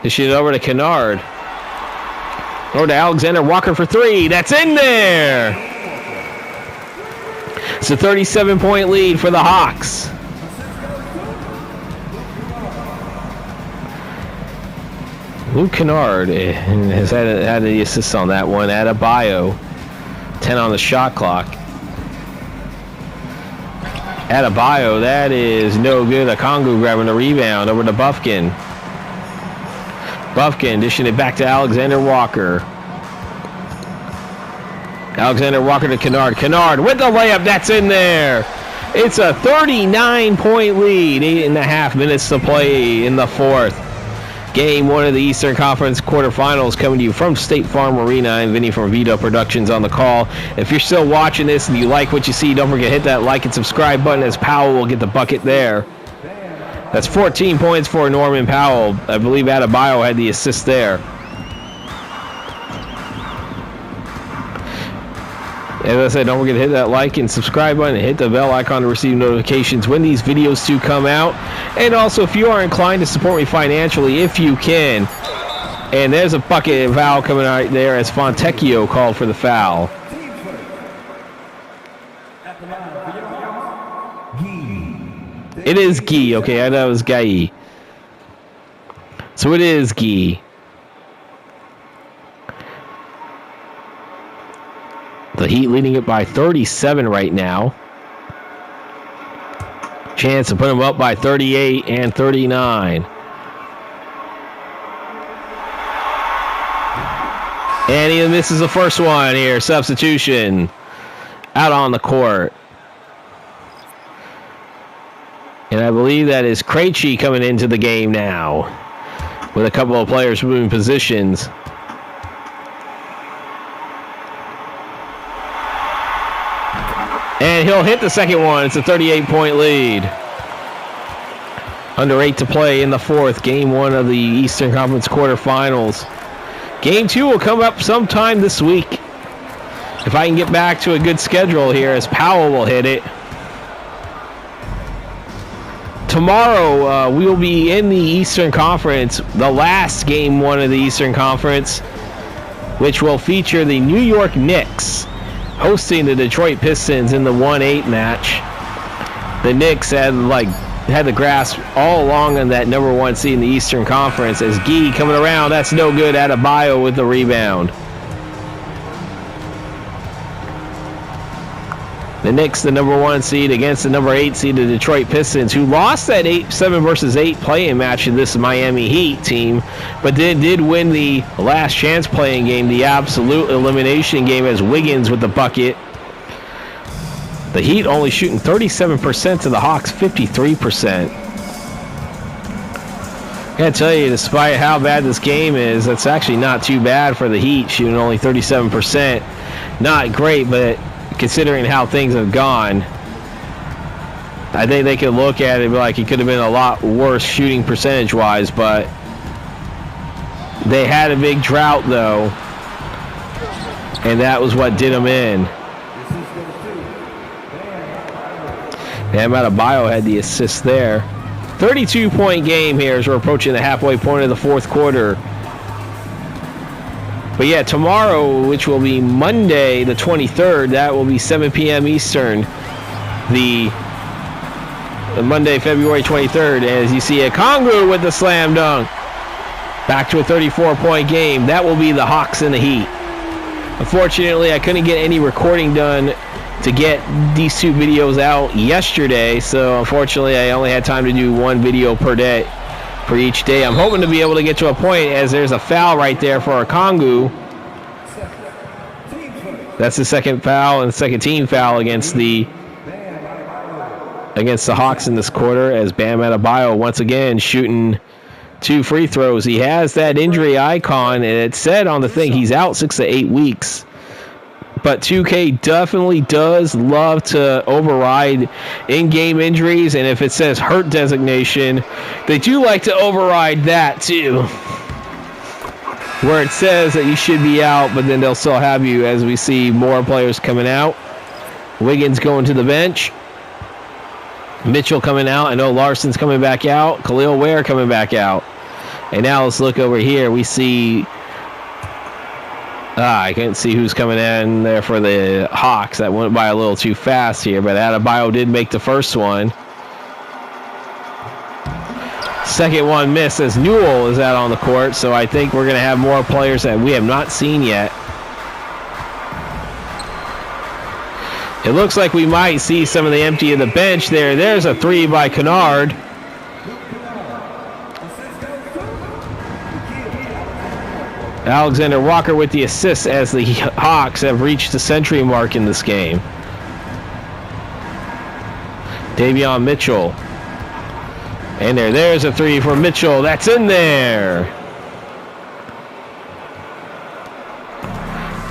[SPEAKER 1] They shoot it over to Kennard. Over to Alexander Walker for three. That's in there! It's a 37-point lead for the Hawks. Luke Kennard has had the assist on that one. Adebayo, 10 on the shot clock. Adebayo, that is no good. Okongwu grabbing the rebound over to Bufkin. Bufkin dishing it back to Alexander Walker. Alexander Walker to Kennard. Kennard with the layup, that's in there. It's a 39-point lead. 8.5 minutes to play in the fourth. Game one of the Eastern Conference Quarterfinals coming to you from State Farm Arena. I'm Vinny from Vito Productions on the call. If you're still watching this and you like what you see, don't forget to hit that like and subscribe button as Powell will get the bucket there. That's 14 points for Norman Powell. I believe Adebayo had the assist there. As I said, don't forget to hit that like and subscribe button and hit the bell icon to receive notifications when these videos do come out. And also, if you are inclined to support me financially, if you can. And there's a bucket foul coming out there as Fontecchio called for the foul. It is Guy. Okay, I know it was Guy. So it is Guy. The Heat leading it by 37 right now. Chance to put them up by 38 and 39. And he misses the first one here. Substitution. Out on the court. And I believe that is Krejci coming into the game now. With a couple of players moving positions. And he'll hit the second one. It's a 38-point lead. Under 8 to play in the fourth. Game one of the Eastern Conference Quarterfinals. Game two will come up sometime this week. If I can get back to a good schedule here as Powell will hit it. Tomorrow we will be in the Eastern Conference. The last game one of the Eastern Conference. Which will feature the New York Knicks hosting the Detroit Pistons in the 1-8 match. The Knicks had the grasp all along on that number one seed in the Eastern Conference. As Guy coming around, that's no good. Adebayo with the rebound. The Knicks, the number 1 seed, against the number 8 seed, the Detroit Pistons, who lost that 7 versus 8 play-in match to this Miami Heat team, but did win the last chance playing game, the absolute elimination game, as Wiggins with the bucket. The Heat only shooting 37% to the Hawks 53%. I gotta tell you, despite how bad this game is, that's actually not too bad for the Heat, shooting only 37%. Not great, but considering how things have gone, I think they could look at it and be like, it could have been a lot worse shooting percentage-wise, but they had a big drought, though, and that was what did them in. Bam Adebayo had the assist there. 32-point game here as we're approaching the halfway point of the fourth quarter. But yeah, tomorrow, which will be Monday the 23rd, that will be 7 p.m. Eastern, the Monday, February 23rd, as you see Okongwu with the slam dunk. Back to a 34-point game. That will be the Hawks and the Heat. Unfortunately, I couldn't get any recording done to get these 2 videos out yesterday, so unfortunately I only had time to do 1 video per day. For each day. I'm hoping to be able to get to a point, as there's a foul right there for Okongwu. That's the second foul and second team foul against the Hawks in this quarter, as Bam Adebayo once again shooting 2 free throws. He has that injury icon, and it said on the thing he's out 6 to 8 weeks. But 2K definitely does love to override in-game injuries, and if it says hurt designation, they do like to override that too. Where it says that you should be out, but then they'll still have you, as we see more players coming out. Wiggins going to the bench. Mitchell coming out. I know Larson's coming back out. Khalil Ware coming back out. And now let's look over here. We see... I can't see who's coming in there for the Hawks. That went by a little too fast here, but Adebayo did make the first one. Second one missed as Newell is out on the court, so I think we're going to have more players that we have not seen yet. It looks like we might see some of the empty of the bench there. There's a 3 by Kennard. Alexander Walker with the assist, as the Hawks have reached the century mark in this game. Davion Mitchell. And there's a 3 for Mitchell. That's in there.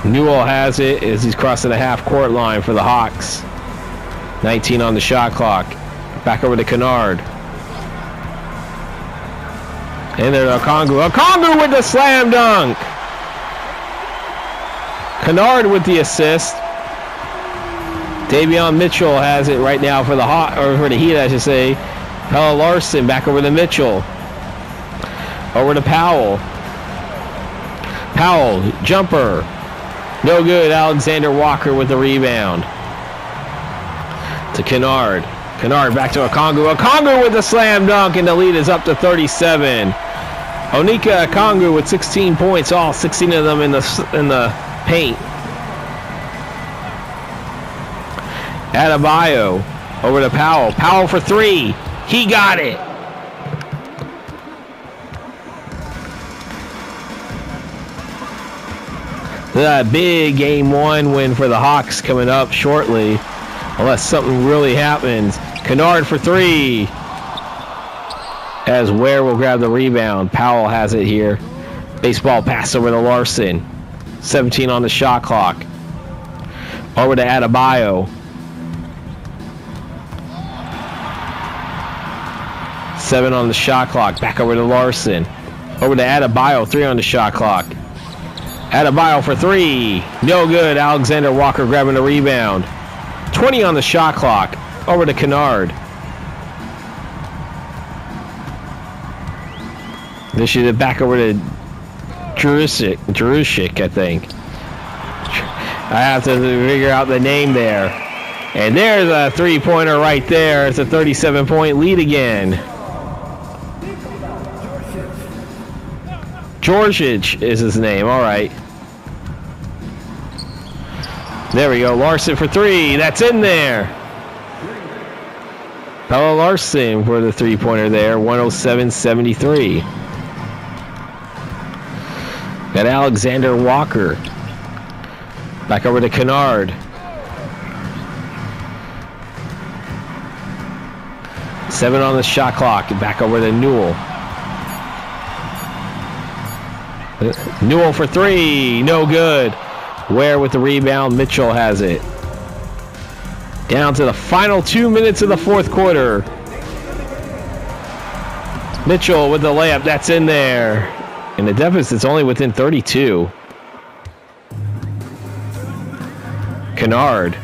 [SPEAKER 1] Newell has it as he's crossing the half-court line for the Hawks. 19 on the shot clock. Back over to Kennard. And there's Okongwu. Okongwu with the slam dunk. Kennard with the assist. Davion Mitchell has it right now for the Heat, I should say. Pella Larson back over to Mitchell. Over to Powell. Powell, jumper. No good. Alexander Walker with the rebound. To Kennard. Kennard back to Okongwu. Okongwu with the slam dunk, and the lead is up to 37. Onyeka Okongwu with 16 points, all 16 of them in the paint. Adebayo over to Powell. Powell for 3. He got it. The big Game 1 win for the Hawks coming up shortly, unless something really happens. Kennard for 3. As Ware will grab the rebound. Powell has it here. Baseball pass over to Larson. 17 on the shot clock. Over to Adebayo. 7 on the shot clock. Back over to Larson. Over to Adebayo. 3 on the shot clock. Adebayo for 3. No good. Alexander Walker grabbing the rebound. 20 on the shot clock. Over to Kennard. This should have back over to Jerusic, I think. I have to figure out the name there. And there's a 3-pointer right there. It's a 37-point lead again. Djordjic is his name. All right. There we go. Larson for three. That's in there. Pelle Larson for the three-pointer there. 107-73. Got Alexander Walker. Back over to Kennard. 7 on the shot clock. Back over to Newell. Newell for three. No good. Ware with the rebound. Mitchell has it. Down to the final 2 minutes of the fourth quarter. Mitchell with the layup. That's in there. And the deficit's only within 32. Kennard.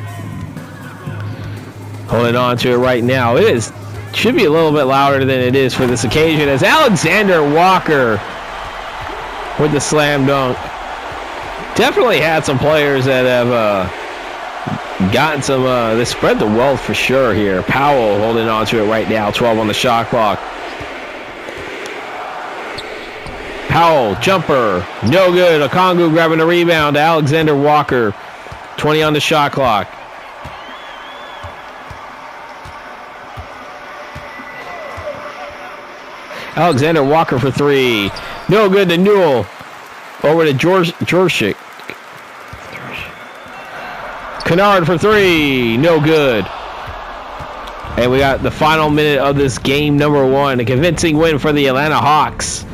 [SPEAKER 1] Holding on to it right now. It should be a little bit louder than it is for this occasion as Alexander Walker with the slam dunk. Definitely had some players that have gotten some, they spread the wealth for sure here. Powell holding on to it right now, 12 on the shot clock. Powell, jumper, no good. Okongwu grabbing the rebound. Alexander Walker, 20 on the shot clock. Alexander Walker for three. No good to Newell. Over to Georgik. Kennard for three. No good. And we got the final minute of this game number one. A convincing win for the Atlanta Hawks.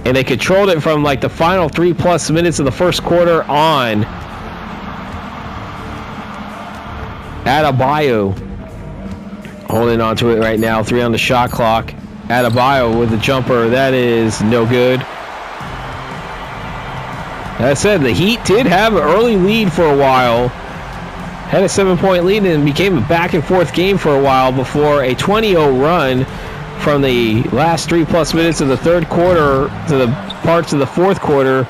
[SPEAKER 1] And they controlled it from like the final 3+ minutes of the first quarter on. Adebayo holding on to it right now. 3 on the shot clock. Adebayo with the jumper. That is no good. That said, the Heat did have an early lead for a while. Had a 7-point lead and became a back-and-forth game for a while before a 20-0 run from the last 3+ minutes of the third quarter to the parts of the fourth quarter.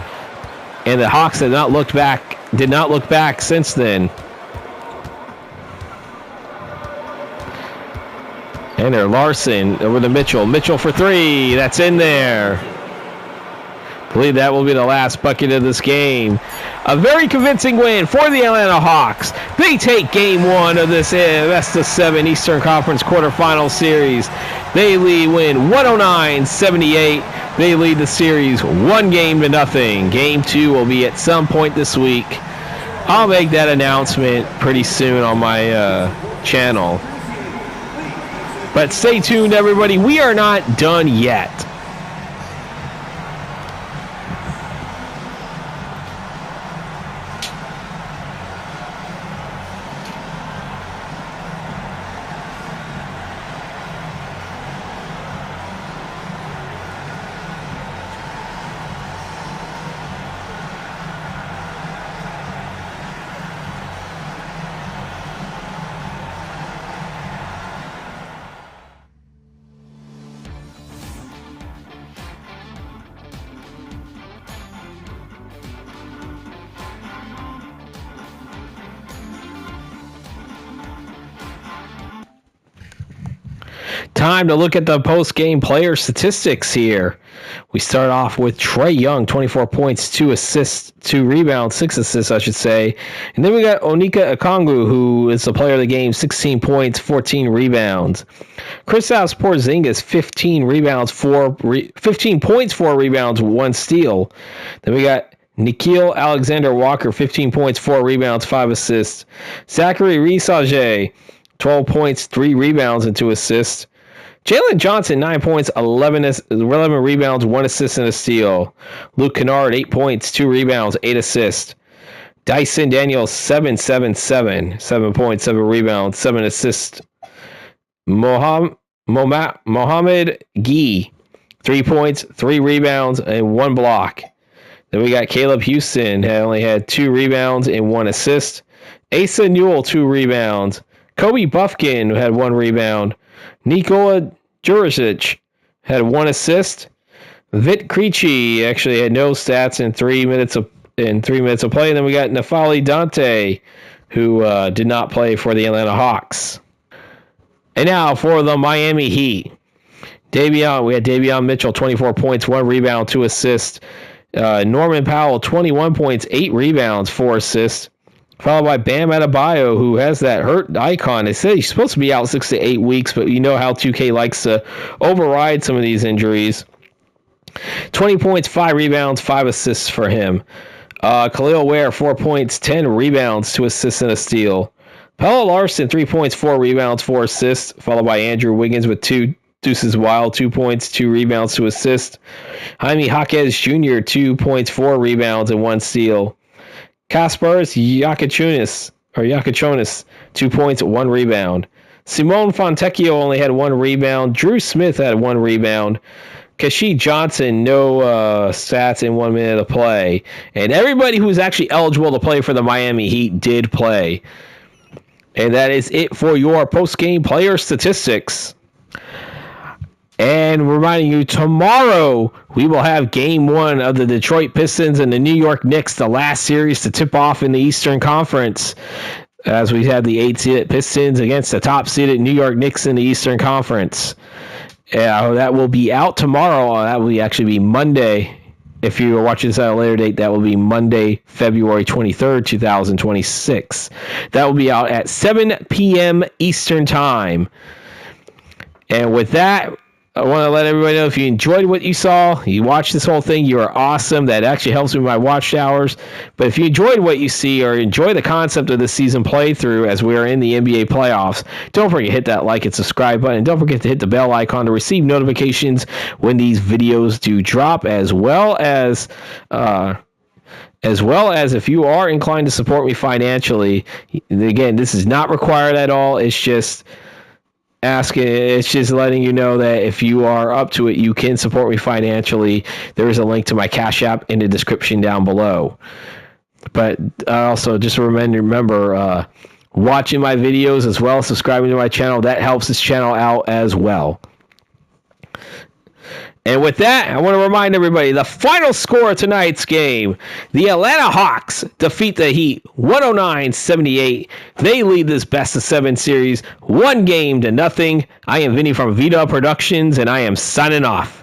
[SPEAKER 1] And the Hawks did not look back since then. And there, Larson over to Mitchell. Mitchell for three. That's in there. I believe that will be the last bucket of this game. A very convincing win for the Atlanta Hawks. They take game one of this best-of-7 Eastern Conference Quarterfinals Series. They win 109-78. They lead the series 1-0. Game 2 will be at some point this week. I'll make that announcement pretty soon on my channel. But stay tuned, everybody. We are not done yet. Time to look at the post-game player statistics here. We start off with Trae Young, 24 points, 2 assists, 2 rebounds, 6 assists, I should say. And then we got Onyeka Okongwu, who is the player of the game, 16 points, 14 rebounds. Kristaps Porzingis, 15 points, 4 rebounds, 1 steal. Then we got Nickeil Alexander-Walker, 15 points, 4 rebounds, 5 assists. Zachary Rissager, 12 points, 3 rebounds, and 2 assists. Jalen Johnson, 9 points, 11 rebounds, 1 assist, and a steal. Luke Kennard, 8 points, 2 rebounds, 8 assists. Dyson Daniels, 7 points, 7 rebounds, 7 assists. Mohamed Gee, 3 points, 3 rebounds, and 1 block. Then we got Caleb Houston, only had 2 rebounds and 1 assist. Asa Newell, 2 rebounds. Kobe Buffkin had 1 rebound. Nikola Juricic had 1 assist. Vit Krejci actually had no stats in 3 minutes of play. And then we got N'Faly Dante, who did not play for the Atlanta Hawks. And now for the Miami Heat. We had Davion Mitchell, 24 points, 1 rebound, 2 assists. Norman Powell, 21 points, 8 rebounds, 4 assists. followed by Bam Adebayo, who has that hurt icon. They say he's supposed to be out 6 to 8 weeks, but you know how 2K likes to override some of these injuries. 20 points, 5 rebounds, 5 assists for him. Khalil Ware, 4 points, 10 rebounds, 2 assists, and a steal. Pelle Larsson, 3 points, 4 rebounds, 4 assists, followed by Andrew Wiggins with 2. Deuces Wild, 2 points, 2 rebounds, 2 assists. Jaime Jaquez Jr., 2 points, 4 rebounds, and 1 steal. Kaspars Yakochonis, 2 points, 1 rebound. Simone Fontecchio only had 1 rebound. Drew Smith had 1 rebound. Kasheed Johnson, no stats in 1 minute of play. And everybody who's actually eligible to play for the Miami Heat did play. And that is it for your post-game player statistics. And reminding you, tomorrow we will have Game 1 of the Detroit Pistons and the New York Knicks, the last series to tip off in the Eastern Conference, as we have the 8-seeded Pistons against the top-seeded New York Knicks in the Eastern Conference. That will be out tomorrow. That will actually be Monday. If you are watching this at a later date, that will be Monday, February 23rd, 2026. That will be out at 7 p.m. Eastern Time. And with that, I want to let everybody know, if you enjoyed what you saw, you watched this whole thing, you are awesome. That actually helps me with my watch hours. But if you enjoyed what you see or enjoy the concept of the season playthrough as we are in the NBA playoffs, don't forget to hit that like and subscribe button. Don't forget to hit the bell icon to receive notifications when these videos do drop, as well as if you are inclined to support me financially. Again, this is not required at all. It's just letting you know that if you are up to it, you can support me financially. There is a link to my Cash App in the description down below. But also just remember watching my videos as well as subscribing to my channel. That helps this channel out as well. And with that, I want to remind everybody, the final score of tonight's game, the Atlanta Hawks defeat the Heat 109-78. They lead this best-of-7 series 1-0. I am Vinny from Vita Productions, and I am signing off.